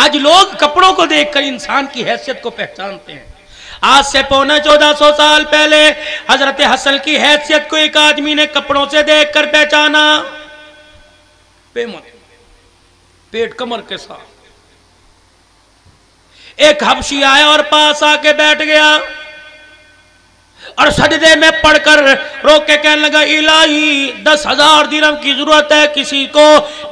आज लोग कपड़ों को देखकर इंसान की हैसियत को पहचानते हैं। आज से 1400 साल पहले हजरत हसन की हैसियत को एक आदमी ने कपड़ों से देखकर पहचाना। पेट कमर के साथ एक हबशी आया और पास आके बैठ गया और सजदे में पढ़कर रोक के कहने लगा, इलाही 10,000 दिरहम की जरूरत है, किसी को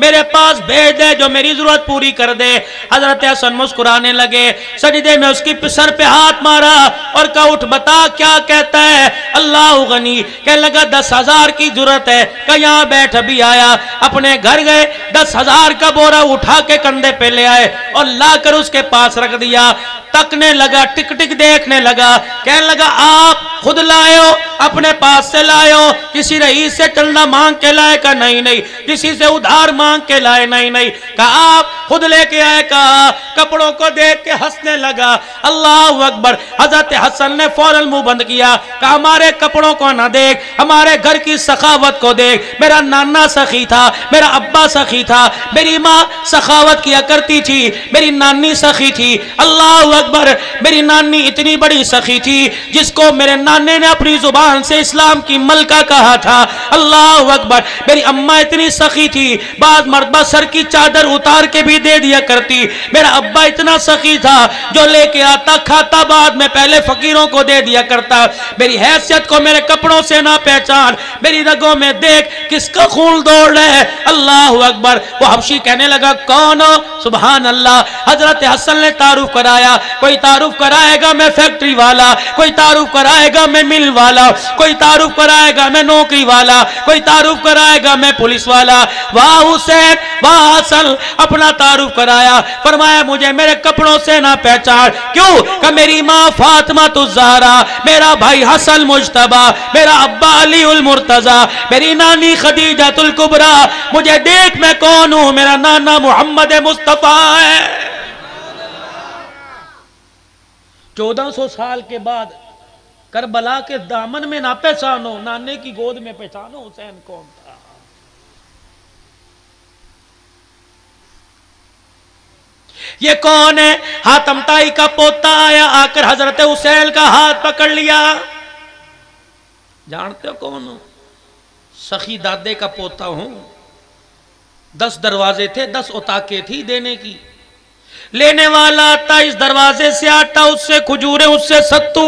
मेरे पास भेज दे जो मेरी जरूरत पूरी कर दे। हजरत हसन मुस्कुराने लगे, सजदे में उसकी सर पे हाथ मारा और कहा, उठ बता क्या कहता है। अल्लाह गनी। कहने लगा 10,000 की जरूरत है। कहा यहाँ बैठ, अभी आया। अपने घर गए, 10,000 का बोरा उठा के कंधे पे ले आए और लाकर उसके पास रख दिया। तकने लगा, टिक टिक देखने लगा, कहने लगा आप खुद लाए हो, अपने पास से लाए हो, किसी रईस से चंदा मांग के लाए? का नहीं नहीं। किसी से उधार मांग के लाए? नहीं नहीं। कहा आप खुद लेके आए? कहा। कपड़ों को देख के हंसने लगा। अल्लाह अकबर। हजरत हसन ने फौरन मुंह बंद किया। कहा हमारे कपड़ों को ना देख, हमारे घर की सखावत को देख। मेरा नाना सखी था, मेरा अब्बा सखी था, मेरी माँ सखावत किया करती थी, मेरी नानी सखी थी। अल्लाह अकबर। मेरी नानी इतनी बड़ी सखी थी जिसको मेरे नाने ने अपनी जुबान से इस्लाम की मलका कहा था। अल्लाह अकबर। मेरी अम्मा इतनी सखी थी, बाद मर्तबा सर की चादर उतार के भी दे दिया करती। मेरा अब्बा इतना सखी था, जो लेके आता खाता बाद में पहले फकीरों को दे दिया करता। मेरी हैसियत को मेरे कपड़ों से ना पहचान, मेरी रगों में देख किसका खून दौड़ रहा है। अल्लाह अकबर। वो हबशी कहने लगा कौन हो? सुभान अल्लाह। हजरत हसन ने तारुफ कराया। कोई तारुफ कराएगा मैं फैक्ट्री वाला, कोई तारुफ कराएगा मैं मिल वाला, कोई तारुफ कराएगा मैं नौकरी वाला, कोई तारुफ कराएगा मैं पुलिस वाला। वाह हुसैन, वाह हसन। अपना तारुफ कराया, फरमाया मुझे मेरे कपड़ों से ना पहचान। क्यों? कि मेरी माँ फातिमा तुज़्ज़हरा, मेरा भाई हसन मुज्तबा, मेरा अब्बा अली उल मुर्तजा, मेरी नानी खदीजा तुल कुबरा। मुझे देख मैं कौन हूं? मेरा नाना मोहम्मद मुस्तफा है। 1400 साल के बाद करबला के दामन में ना पहचानो, नाने की गोद में पहचानो हुसैन कौन था। ये कौन है? हातम ताई का पोता आया, आकर हजरत हुसैन का हाथ पकड़ लिया। जानते हो कौन हूं? सखी दादे का पोता हूं। 10 दरवाजे थे, 10 उताके थी देने की। लेने वाला आता इस दरवाजे से आटा, उससे खजूरें, उससे सत्तू,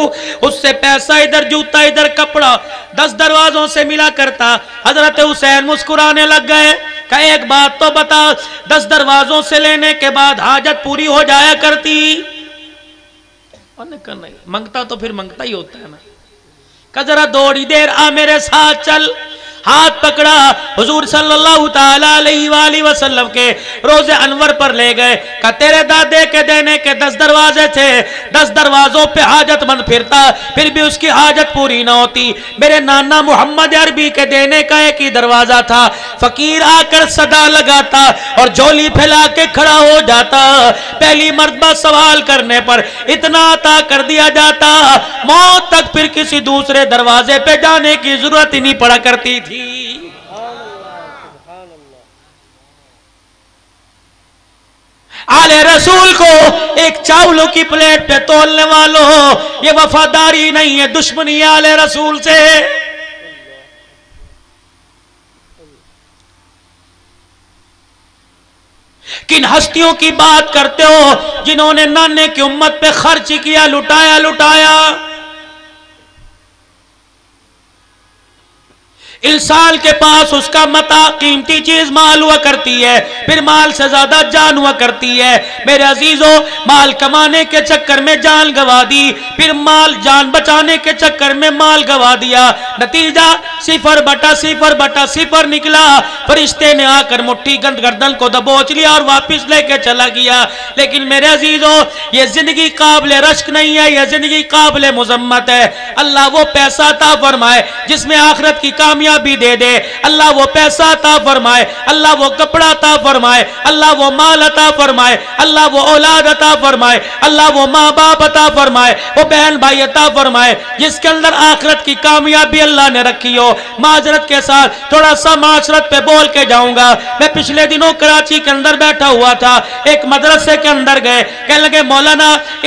उससे पैसा, इधर जूता इधर कपड़ा, 10 दरवाजों से मिला करता। हजरत हुसैन मुस्कुराने लग गए। कहा एक बात तो बता, 10 दरवाजों से लेने के बाद हाजत पूरी हो जाया करती? नहीं, मंगता तो फिर मंगता ही होता है ना। कहा जरा थोड़ी देर आ मेरे साथ चल। हाथ पकड़ा, हुजूर सल्लल्लाहु ताला अलैहि वसल्लम के रोजे अनवर पर ले गए। का तेरे दादे के देने के 10 दरवाजे थे, 10 दरवाजों पे हाजतमंद फिरता, फिर भी उसकी हाजत पूरी ना होती। मेरे नाना मोहम्मद अरबी के देने का एक ही दरवाजा था। फकीर आकर सदा लगाता और झोली फैला के खड़ा हो जाता। पहली मर्तबा सवाल करने पर इतना अता कर दिया जाता, मौत तक फिर किसी दूसरे दरवाजे पे जाने की जरूरत ही नहीं पड़ा करती थी। आले रसूल को एक चावलों की प्लेट पे तोलने वालों, ये वफादारी नहीं है, दुश्मनी है आले रसूल से। किन हस्तियों की बात करते हो जिन्होंने नाने की उम्मत पे खर्च किया, लुटाया लुटाया। इंसान के पास उसका मता कीमती चीज माल हुआ करती है, फिर माल से ज्यादा जान हुआ करती है। मेरे अजीजों, माल कमाने के चक्कर में जान गवा दी, फिर माल जान बचाने के चक्कर में माल गवा दिया। नतीजा 0/0/0 निकला। फरिश्ते ने आकर मुट्ठी गर्दन को दबोच लिया और वापिस लेके चला गया। लेकिन मेरे अजीजों, ये जिंदगी काबिले रश्क नहीं है, यह जिंदगी काबिले मुजम्मत है। अल्लाह वो पैसा अता फरमाए जिसमें आखिरत की कामयाबी भी दे दे। अल्लाह वो पैसा अता फरमाए, अल्लाह वो कपड़ा अता फरमाए, अल्लाह वो माल अता फरमाए, अल्लाह वो औलाद अता फरमाए, अल्लाह वो माँ बाप अता फरमाए, वो बहन भाई अता फरमाए, जिसके अंदर आखिरत की कामयाबी अल्लाह ने रखी हो। माजरत के साथ थोड़ा सा माशरत पे बोल के जाऊंगा। मैं पिछले दिनों कराची के अंदर बैठा हुआ था, एक मदरसे के अंदर गए, कहने लगे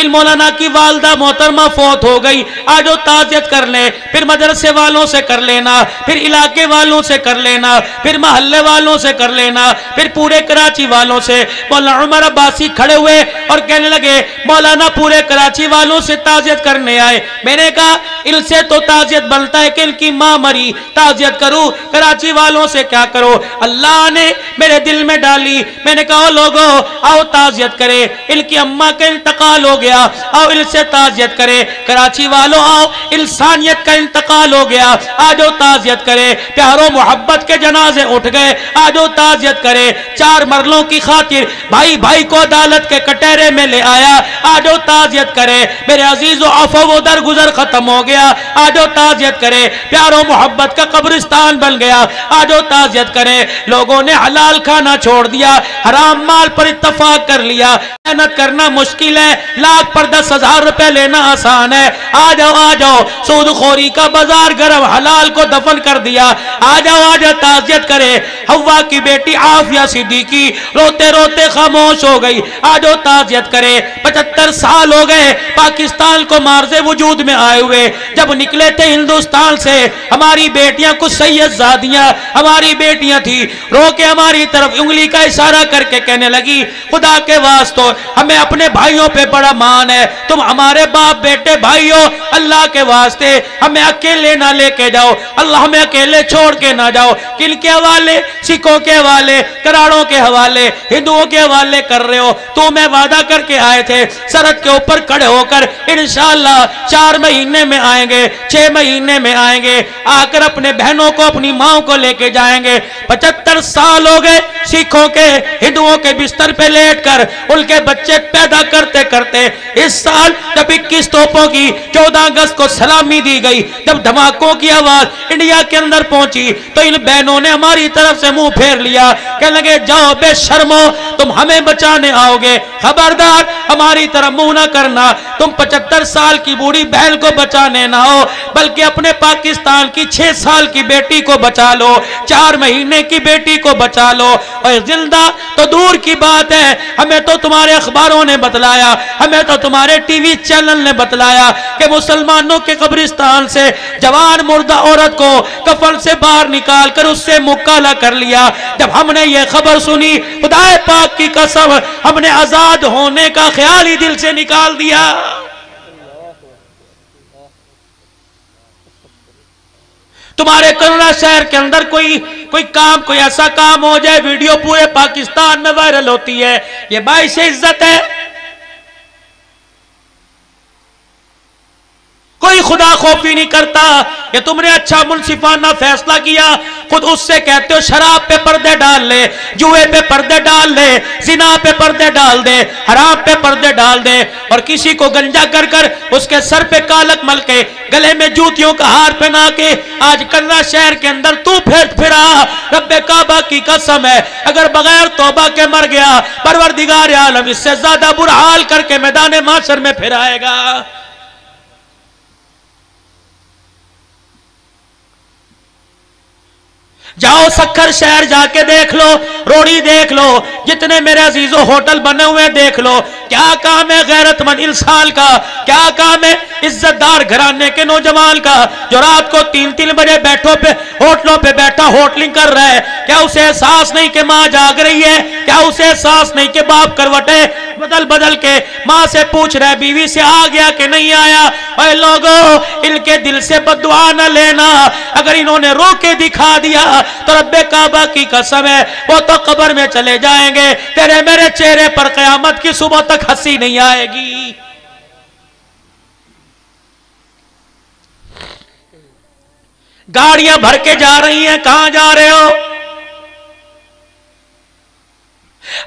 मौलाना की वालदा मोहतरमा फौत हो गई, आज वो ताजियत कर ले। फिर मदरसे वालों से कर लेना, फिर इलाके वालों से कर लेना, फिर महल्ले वालों से कर लेना, फिर पूरे कराची वालों से। मौलाना उमर अब्बासी खड़े हुए और कहने लगे मौलाना पूरे कराची वालों से ताजियत करने आए। मैंने कहा इनसे तो ताजियत बनता है कि इनकी मां मरी, ताजियत करूं, कराची वालों से क्या करो। अल्लाह ने मेरे दिल में डाली, मैंने कहा लोगों आओ ताजियत करे, इनकी अम्मा का इंतकाल हो गया, आओ इनसे ताजियत करे। कराची वालों आओ, इंसानियत का इंतकाल हो गया, आ जाओ ताजियत करे। प्यारों मोहब्बत के जनाजे उठ गए, आ जाओ ताजियत करे। चार मरलों की खातिर भाई भाई को अदालत के कटहरे में ले आया, आ जाओ ताजियत करे। मेरे अजीजों अफव दर गुजर खत्म हो गया, आ जाओ ताजियत करे। प्यारों मोहब्बत का कब्रिस्तान बन गया, आ जाओ ताजियत करे। लोगों ने हलाल खाना छोड़ दिया, हराम माल पर इत्तफाक कर लिया। मेहनत करना मुश्किल है, लाख पर 10,000 रुपए लेना आसान है। आ जाओ सूदखोरी का बाजार गर्म, हलाल को दफन कर दिया। आ जाओ ताजियत करे। हव्वा की बेटी आफिया सिद्दीकी रोते रोते खामोश हो गई, आ जाओ ताजियत करे। 75 साल हो गए पाकिस्तान को मार्जे वजूद में आए हुए। जब निकले थे हिंदुस्तान से, हमारी बेटियां कुछ सैयदजादियां हमारी बेटियां थी, रो के हमारी तरफ उंगली का इशारा करके कहने लगी खुदा के वास्ते हमें अपने भाइयों पे बड़ा मान है, तुम हमारे बाप बेटे भाई हो, अल्लाह के वास्ते हमें अकेले ना लेके जाओ, अल्लाह हमें अकेले छोड़ के ना जाओ। किनके हवाले? सिखों के हवाले, कराड़ों के हवाले, हिंदुओं के हवाले कर रहे हो। तो मैं वादा करके आए थे सरहद के ऊपर खड़े होकर इंशाअल्लाह 4 महीने में आएंगे, 6 महीने में आएंगे, आकर अपने बहनों को अपनी माओ को लेके जाएंगे। 75 साल हो गए सिखों के हिंदुओं के बिस्तर पे लेटकर उनके बच्चे पैदा करते करते। इस साल जब 21 तोपों की 14 अगस्त को सलामी दी गई, जब धमाकों की आवाज इंडिया के अंदर पहुंची, तो इन बहनों ने हमारी तरफ से मुंह फेर लिया, कहने लगे जाओ बेशर्मो, तुम हमें बचाने आओगे, खबरदार हमारी तरफ मुंह ना करना। तुम 75 साल की बूढ़ी बहन को बचाने ना हो, बल्कि अपने पाकिस्तान की 6 साल की बेटी को बचा लो, 4 महीने की बेटी को बचा लो। और जिंदा तो दूर की बात है, हमें तो तुम्हारे अखबारों ने बतलाया, हमें तो तुम्हारे टीवी चैनल ने बतलाया कि मुसलमानों के कब्रिस्तान से जवान मुर्दा औरत को कफन से बाहर निकाल कर उससे मुक्काला कर लिया। जब हमने ये खबर सुनी, खुदाए पाक की कसम, हमने आजाद होने का ख्याल ही दिल से निकाल दिया। तुम्हारे करुणा शहर के अंदर कोई ऐसा काम हो जाए, वीडियो पूरे पाकिस्तान में वायरल होती है, ये बाइश इज्जत है। कोई खुदा खौफी नहीं करता। ये तुमने अच्छा मुनसिफाना फैसला किया, खुद उससे कहते हो शराब पे पर्दे डाल ले, जुए पे पर्दे डाल ले, जिना पे पर्दे डाल दे, हराम पे पर्दे डाल दे, और किसी को गंजा कर कर उसके सर पे कालक मल के गले में जूतियों का हार पहना के आज कन्ना शहर के अंदर तू फिरा। रब्बे काबा की कसम है, अगर बगैर तौबा के मर गया, परवरदिगार आलम इससे ज्यादा बुरा हाल करके मैदान माशर में फिर आएगा। जाओ सखर शहर जाके देख लो, रोड़ी देख लो, जितने मेरे अजीजों होटल बने हुए देख लो। क्या काम है गैरतमंद इंसान का, क्या काम है इज्जतदार घराने के नौजवान का, जो रात को 3-3 बजे होटलों पे बैठा होटलिंग कर रहा है। क्या उसे एहसास नहीं कि माँ जाग रही है? क्या उसे एहसास नहीं कि बाप करवटे बदल बदल के माँ से पूछ रहा है बीवी से आ गया कि नहीं आया? ओए लोगों, इनके दिल से बद्दुआ न लेना, अगर इन्होंने रो के दिखा दिया तो रब्बे काबा की कसम है वो तो कब्र में चले जाएंगे, तेरे मेरे चेहरे पर कयामत की सुबह तक हंसी नहीं आएगी। गाड़ियां भर के जा रही हैं, कहां जा रहे हो?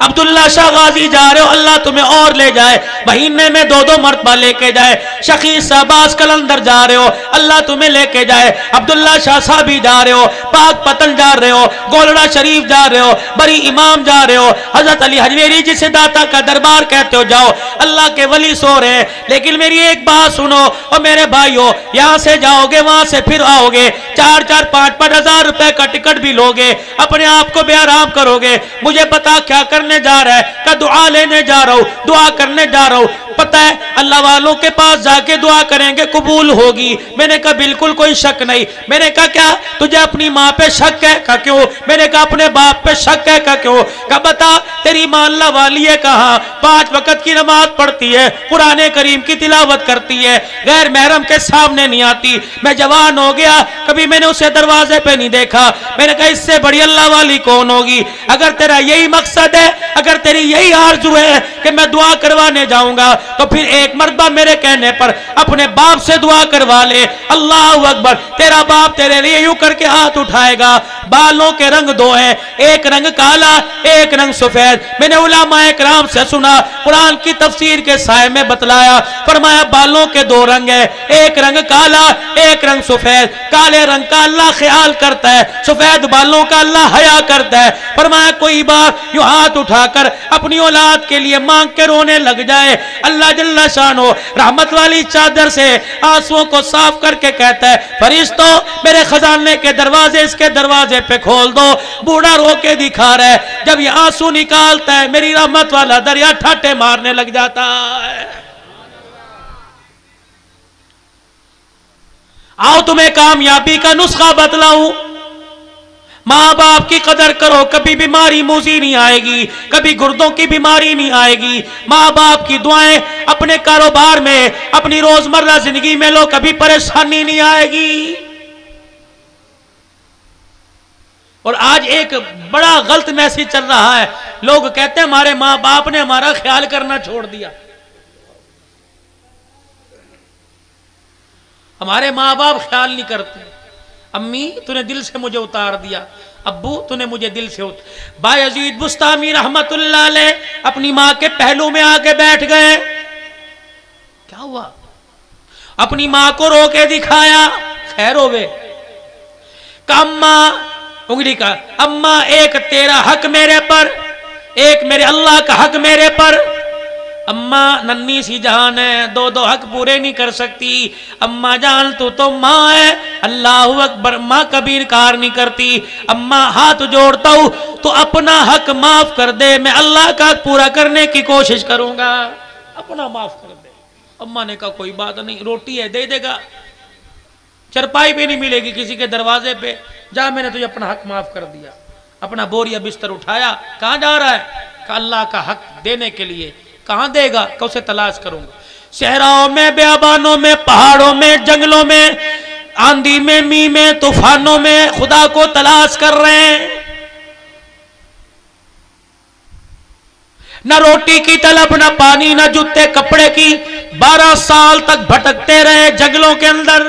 अब्दुल्ला शाह गाजी जा रहे हो, अल्लाह तुम्हें और ले जाए, महीने में 2-2 मरतबा लेके जाए। शकील साहबाज कलंदर जा रहे हो, अल्लाह तुम्हें लेके जाए। अब्दुल्ला शाह साहबी जा रहे हो, पाक पतन जा रहे हो, गोलड़ा शरीफ जा रहे हो, बड़ी इमाम जा रहे हो, हजरत अली हजवेरी जिसे दाता का दरबार कहते हो जाओ, अल्लाह के वली सो रहे हैं। लेकिन मेरी एक बात सुनो और मेरे भाइयों, यहाँ से जाओगे वहां से फिर आओगे, 4-4, 5-5 हजार रुपए का टिकट भी लोगे, अपने आप को बेआराम करोगे। मुझे पता क्या करने जा रहा है, क्या दुआ लेने जा रहा हूं, दुआ करने जा रहा हूं। पता है अल्लाह वालों के पास जाके दुआ करेंगे कबूल होगी। मैंने कहा बिल्कुल कोई शक नहीं। मैंने कहा क्या तुझे अपनी माँ पे शक है? कहा क्यों? मैंने कहा अपने बाप पे शक है? कहा क्यों? कहा बता तेरी माँ अल्लाह वाली है, कहा 5 वक्त की नमाज पढ़ती है, कुरान करीम की तिलावत करती है, गैर महरम के सामने नहीं आती। मैं जवान हो गया, कभी मैंने उसे दरवाजे पे नहीं देखा। मैंने कहा इससे बड़ी अल्लाह वाली कौन होगी? अगर तेरा यही मकसद है, अगर तेरी यही आरज़ू है कि मैं दुआ करवाने जाऊंगा, तो फिर एक मर्तबा मेरे कहने पर अपने बाप से दुआ करवा ले। अल्लाह अकबर। तेरा बाप तेरे लिए यूं करके हाथ उठाएगा। बालों के रंग 2 हैं, एक रंग काला, एक रंग सफेद। मैंने उलमाए किराम से सुना, कुरान की तफसीर के साए में बतलाया, फरमाया बालों के 2 रंग है, एक रंग काला, एक रंग सफेद। काले रंग का अल्लाह ख्याल करता है, सफेद बालों का अल्लाह हया करता है। फरमाया कोई बात यूं हाथ उठाकर अपनी औलाद के लिए मांग के रोने लग जाए, अल्लाह जल्ला शानो रहमत वाली चादर से आंसुओं को साफ करके कहता है फरिश्तों मेरे खजाने के दरवाजे इसके दरवाजे पे खोल दो। बूढ़ा रो के दिखा रहा है, जब ये आंसू निकालता है मेरी रहमत वाला दरिया ठाटे मारने लग जाता है। आओ तुम्हें कामयाबी का नुस्खा बतलाऊं। माँ बाप की कदर करो, कभी बीमारी मूजी नहीं आएगी, कभी गुर्दों की बीमारी नहीं आएगी। माँ बाप की दुआएं अपने कारोबार में, अपनी रोजमर्रा जिंदगी में लो, कभी परेशानी नहीं आएगी। और आज एक बड़ा गलत मैसेज चल रहा है, लोग कहते हैं हमारे माँ बाप ने हमारा ख्याल करना छोड़ दिया। हमारे माँ बाप ख्याल नहीं करते। अम्मी तूने दिल से मुझे उतार दिया, अब्बू तूने मुझे दिल से बायजीद बुस्तामी रहमतुल्लाह अलैह अपनी माँ के पहलू में आके बैठ गए। क्या हुआ? अपनी माँ को रो के दिखाया। खैर होवे अम्मा, उंगली का अम्मा, एक तेरा हक मेरे पर, एक मेरे अल्लाह का हक मेरे पर। अम्मा नन्ही सी जान है, 2 हक पूरे नहीं कर सकती। अम्मा जान तू तो माँ है, अल्लाह अकबर, माँ कभी इनकार नहीं करती। अम्मा हाथ जोड़ता हूं तो अपना हक माफ कर दे, मैं अल्लाह का हक पूरा करने की कोशिश करूंगा, अपना माफ कर दे। अम्मा ने कहा कोई बात नहीं, रोटी है दे देगा, चरपाई भी नहीं मिलेगी किसी के दरवाजे पे, जा मैंने तुझे अपना हक माफ कर दिया। अपना बोरिया बिस्तर उठाया, कहां जा रहा है? कहा अल्लाह का हक देने के लिए। कहां देगा? कब से तलाश करूंगा, सहराओं में, बेआबानों में, पहाड़ों में, जंगलों में, आंधी में, मी में, तूफानों में खुदा को तलाश कर रहे हैं। न रोटी की तलब, न पानी, न जूते कपड़े की। 12 साल तक भटकते रहे जंगलों के अंदर,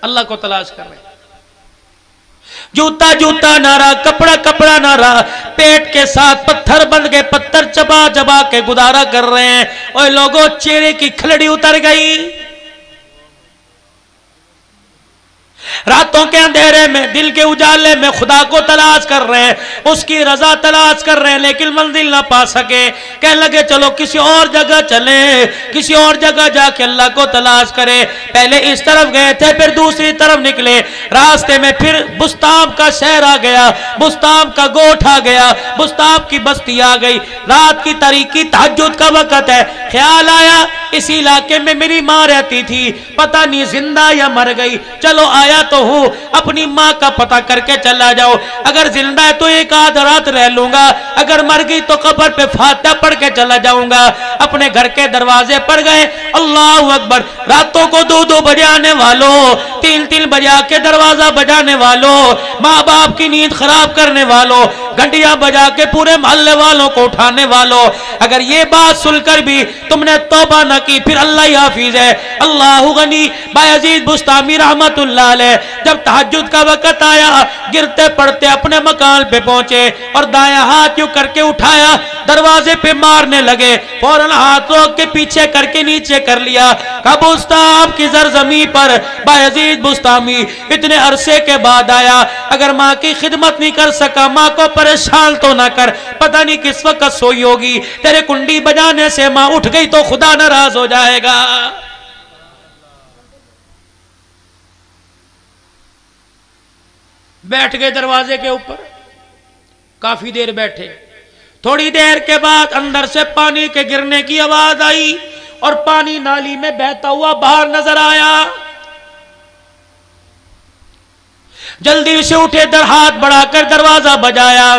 अल्लाह को तलाश कर रहे हैं। जूता जूता ना रहा, कपड़ा कपड़ा ना रहा, पेट के साथ पत्थर बंध गए, पत्थर चबा चबा के गुजारा कर रहे हैं। और लोगों चेहरे की खलड़ी उतर गई। रातों के अंधेरे में, दिल के उजाले में खुदा को तलाश कर रहे हैं, उसकी रजा तलाश कर रहे हैं, लेकिन मंजिल ना पा सके। कहने लगे चलो किसी और जगह चले, किसी और जगह जाके अल्लाह को तलाश करें। पहले इस तरफ गए थे, फिर दूसरी तरफ निकले। रास्ते में फिर बुस्ताम का शहर आ गया, बुस्ताम का गोठ आ गया, बुस्ताम की बस्ती आ गई। रात की तारीकी तहज्जुद का वक्त है। ख्याल आया इस इलाके में मेरी माँ रहती थी, पता नहीं जिंदा या मर गई। चलो आया तो हूं, अपनी माँ का पता करके चला जाओ। अगर जिंदा है तो एक आध रात रह लूंगा, अगर मर गई तो कब्र पे फातिहा पढ़ के चला जाऊंगा। अपने घर के दरवाजे पर गए, अल्लाह अकबर। रातों को 2-2 बजाने वालों, 3-3 बजा के दरवाजा बजाने वालों, माँ बाप की नींद खराब करने वालों, घंटियां बजा के पूरे मोहल्ले वालों को उठाने वालों, अगर ये बात सुनकर भी तुमने तौबा न की फिर अल्लाह ही हाफिज है। अल्लाह गनी। बायजीद बुस्तामी रहमतुल्लाह अलैह जब तहज्जुद का वक्त आया, गिरते पड़ते अपने मकान पे पहुंचे और दाया हाथ यूं करके उठाया, दरवाजे पे मारने लगे, फौरन हाथ रोक के पीछे करके नीचे कर लिया। कबूस्ताम की जरजमी पर बायजीद बुस्तामी इतने अरसे के बाद आया। अगर माँ की खिदमत नहीं कर सका, माँ को परेशान तो ना कर, पता नहीं किस वक्त सोई होगी, तेरे कुंडी बजाने से माँ उठ गई तो खुदा नाराज हो जाएगा। बैठ गए दरवाजे के ऊपर, काफी देर बैठे। थोड़ी देर के बाद अंदर से पानी के गिरने की आवाज आई और पानी नाली में बहता हुआ बाहर नजर आया। जल्दी से उठे, दर हाथ बढ़ाकर दरवाजा बजाया।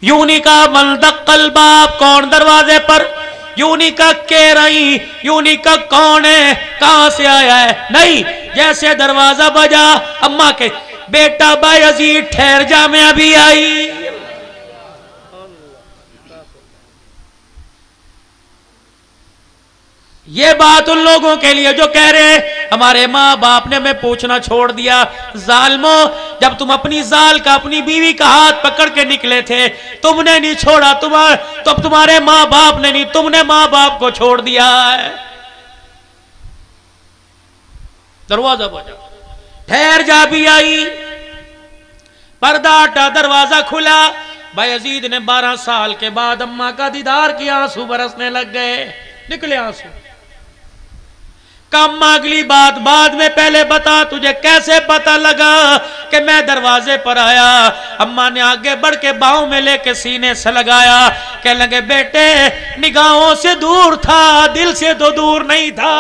यूनी का मंदक्कल बाप, कौन दरवाजे पर? यूनी का कह रही, यूनी का कौन है, कहां से आया है? नहीं, जैसे दरवाजा बजा अम्मा के, बेटा बायजीद ठहर जा, मैं अभी आई। ये बात उन लोगों के लिए जो कह रहे हैं हमारे माँ बाप ने हमें पूछना छोड़ दिया। जालिमो, जब तुम अपनी जाल का, अपनी बीवी का हाथ पकड़ के निकले थे, तुमने नहीं छोड़ा, तो तुम्हारे माँ बाप ने नहीं, तुमने माँ बाप को छोड़ दिया है। दरवाजा बजा, ठहर जा भी आई। पर्दा हटा, दरवाजा खुला। बायजीद ने 12 साल के बाद अम्मा का दीदार किया, आंसू बरसने लग गए, निकले आंसू। कम अगली बात बाद में, पहले बता तुझे कैसे पता लगा कि मैं दरवाजे पर आया? अम्मा ने आगे बढ़ के बाहों में लेके सीने से लगाया, कह लगे बेटे निगाहों से दूर था, दिल से तो दूर नहीं था।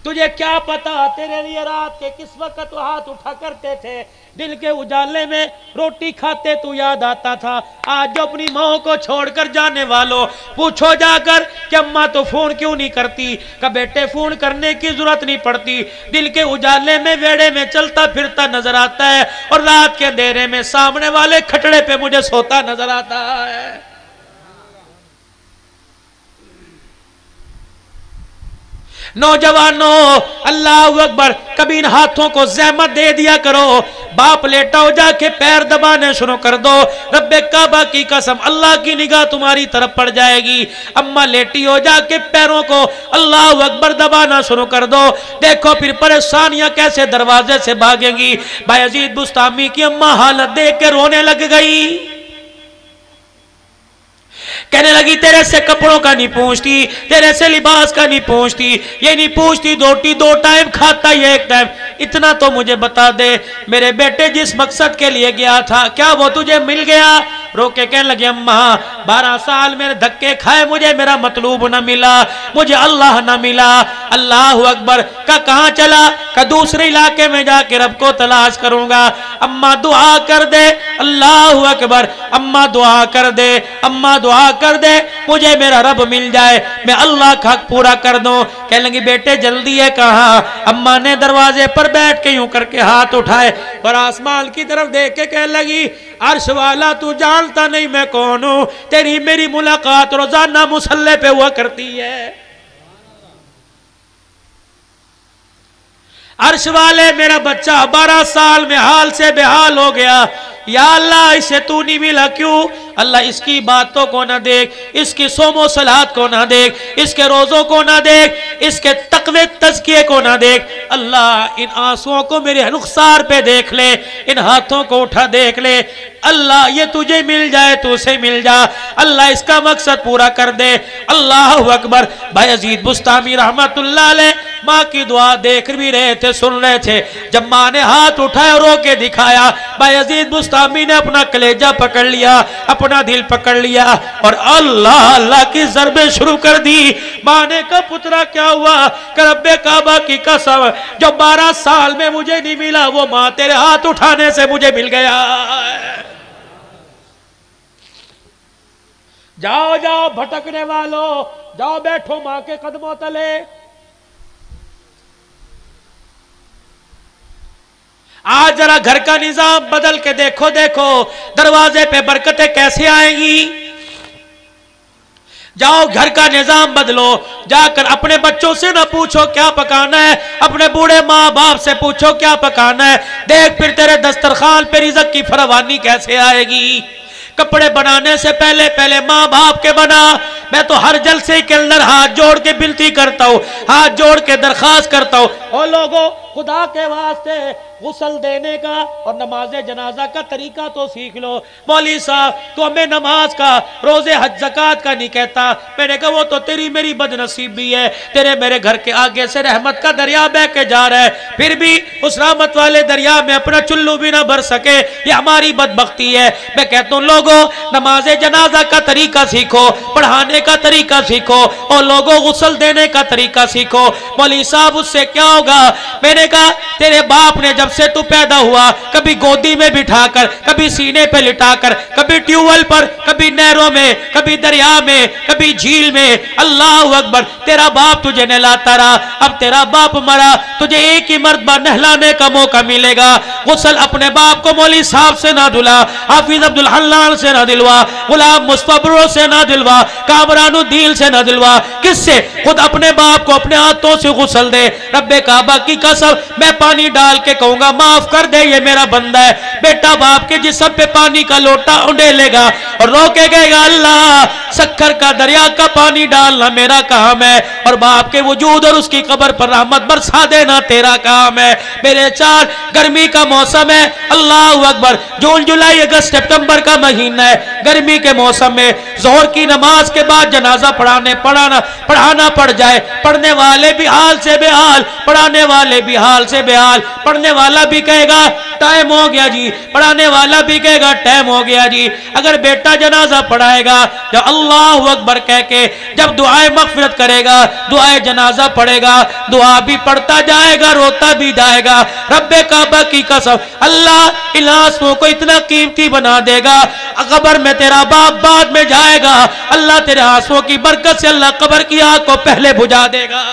तुझे क्या पता तेरे लिए रात के किस वक्त तो हाथ उठा करते थे, दिल के उजाले में रोटी खाते तू याद आता था। आज जो अपनी माँ को छोड़कर जाने वालों, पूछो जाकर कि अम्मा तो फोन क्यों नहीं करती, का बेटे फोन करने की जरूरत नहीं पड़ती, दिल के उजाले में वेड़े में चलता फिरता नजर आता है और रात के अंधेरे में सामने वाले खटड़े पे मुझे सोता नजर आता है। नौजवानों, अल्लाह अकबर, कभी इन हाथों को ज़हमत दे दिया करो। बाप लेटा हो जाके पैर दबाने शुरू कर दो, रब्बे काबा की कसम अल्लाह की निगाह तुम्हारी तरफ पड़ जाएगी। अम्मा लेटी हो जाके पैरों को अल्लाह अकबर दबाना शुरू कर दो, देखो फिर परेशानियां कैसे दरवाजे से भागेंगी। बायजीद बुस्तामी की अम्मा हालत देख के रोने लग गई, कहने लगी तेरे से कपड़ों का नहीं पूछती, तेरे से लिबास का नहीं पूछती, ये नहीं पूछती रोटी 2 टाइम खाता ये 1 टाइम। इतना तो मुझे बता दे, मेरे बेटे जिस मकसद के लिए गया था क्या वो तुझे मिल गया? रोके कहने लगे अम्मा 12 साल मैंने धक्के खाए, मुझे मेरा मतलूब न मिला, मुझे अल्लाह न मिला। अल्लाह अकबर, का कहां चला? का दूसरे इलाके में जाके रब को तलाश करूंगा। अम्मा दुआ कर दे, अल्लाह अकबर, अम्मा दुआ कर दे, अम्मा दुआ कर दे, मुझे मेरा रब मिल जाए, मैं अल्लाह का हक पूरा कर दूं। कह लगी बेटे जल्दी है कहां? अम्मा ने दरवाजे पर बैठ के यूं करके हाथ उठाए और आसमान की तरफ देख के कहने लगी अर्श वाला तू जानता नहीं मैं कौन हूं, तेरी मेरी मुलाकात रोजाना मुसल्ले पे हुआ करती है। अर्श वाले, मेरा बच्चा 12 साल में हाल से बेहाल हो गया, या अल्लाह इसे तू नहीं मिला क्यों? अल्लाह इसकी बातों को ना देख, इसकी सोमो सलात को ना देख, इसके रोजों को ना देख, इसके तकवे तज़किये को ना देख। अल्लाह इन आंसुओं को मेरे रुखसार पे देख ले, इन हाथों को उठा देख ले। अल्लाह ये तुझे मिल जाए तो उसे मिल जा, अल्लाह इसका मकसद पूरा कर दे। अल्लाह अकबर। बायजीद बुस्तामी रहमतुल्लाह अलैह माँ की दुआ देख भी रहे थे, सुन रहे थे। जब माँ ने हाथ उठाया रो के दिखाया, बायजीद बुस्तामी ने अपना कलेजा पकड़ लिया, अपना दिल पकड़ लिया और अल्लाह अल्लाह की ज़रबे शुरू कर दी। माँ ने कहा पुत्रा क्या हुआ? रब्बे काबा की कसम जो 12 साल में मुझे नहीं मिला वो माँ तेरे हाथ उठाने से मुझे मिल गया। जाओ जाओ भटकने वालों, जाओ बैठो माँ के कदमों तले। आज जरा घर का निजाम बदल के देखो, देखो दरवाजे पे बरकतें कैसे आएंगी। जाओ घर का निजाम बदलो, जाकर अपने बच्चों से ना पूछो क्या पकाना है, अपने बूढ़े माँ बाप से पूछो क्या पकाना है। देख फिर तेरे दस्तरखान पे रिज़्क़ की फरावानी कैसे आएगी। कपड़े बनाने से पहले पहले माँ बाप के बना। मैं तो हर जलसे के अंदर हाथ जोड़ के विनती करता हूँ, हाथ जोड़ के दरखास्त करता हूँ, ओ लोगों खुदा के वास्ते गुस्ल देने का और नमाज जनाजा का तरीका तो सीख लो। मौली साहब तो हमें नमाज का, रोजे हज ज़कात का नहीं कहता। मैंने कहा वो तो तेरी मेरी बदनसीबी है, तेरे मेरे घर के आगे से रहमत का दरिया बह के जा रहा है, फिर भी उस रहमत वाले दरिया में अपना चुल्लू भी ना भर सके, ये हमारी बदबख्ती है। मैं कहता हूँ लोगों नमाज जनाजा का तरीका सीखो, पढ़ाने का तरीका सीखो, और लोगों गुस्ल देने का तरीका सीखो। मौली साहब उससे क्या होगा। मैंने कहा तेरे बाप ने जब से तू पैदा हुआ कभी गोदी में बिठाकर, कभी सीने पे लिटाकर, कभी ट्यूबवेल पर, कभी नहरों में, कभी दरिया में, कभी झील में, अल्लाह अकबर, तेरा बाप तुझे नहलाता रहा। अब तेरा बाप मरा, तुझे एक ही मर्तबा नहलाने का मौका मिलेगा। गुस्ल अपने बाप को मौली साहब से ना दिला, हाफिज अब्दुल हल्लान से ना दिलवा, गुलाम मुस्तफा से ना दिलवा, कामरानुद्दीन से ना दिलवा, किससे? खुद अपने बाप को अपने हाथों से गुस्ल दे। रब्बे काबा की कसम मैं पानी डाल के कहूंगा माफ कर दे ये मेरा बंदा है। बेटा बाप के जिस्म पे पानी का लोटा उंडेलेगा और रोके गएगा अल्लाह शक्कर का दरिया का पानी डालना मेरा काम है, और बाप के वजूद और उसकी कब्र पर रहमत बरसा देना तेरा काम है। मेरे चार गर्मी का मौसम है, अल्लाह अकबर, जून जुलाई अगस्त सितंबर का महीना है। गर्मी के मौसम में जोहर की नमाज के बाद जनाजा पढ़ाना पड़ जाए, पढ़ने वाले भी हाल से बेहाल, पढ़ाने वाले भी हाल से बेहाल। पढ़ने वाला भी कहेगा टाइम हो गया जी, पढ़ाने वाला भी कहेगा टाइम हो गया जी। अगर बेटा जनाजा पढ़ाएगा जब अल्लाह अकबर कह के, जब दुआए मगफिरत करेगा, दुआए जनाजा पढ़ेगा, दुआ भी पढ़ता जाएगा, रोता भी जाएगा। रब्बे काबा की कसम अल्लाह इन आंसुओं को इतना कीमती बना देगा, कब्र में तेरा बाप बाद में जाएगा, अल्लाह तेरे आंसुओं की बरकत से अल्लाह कब्र की आग को पहले बुझा देगा।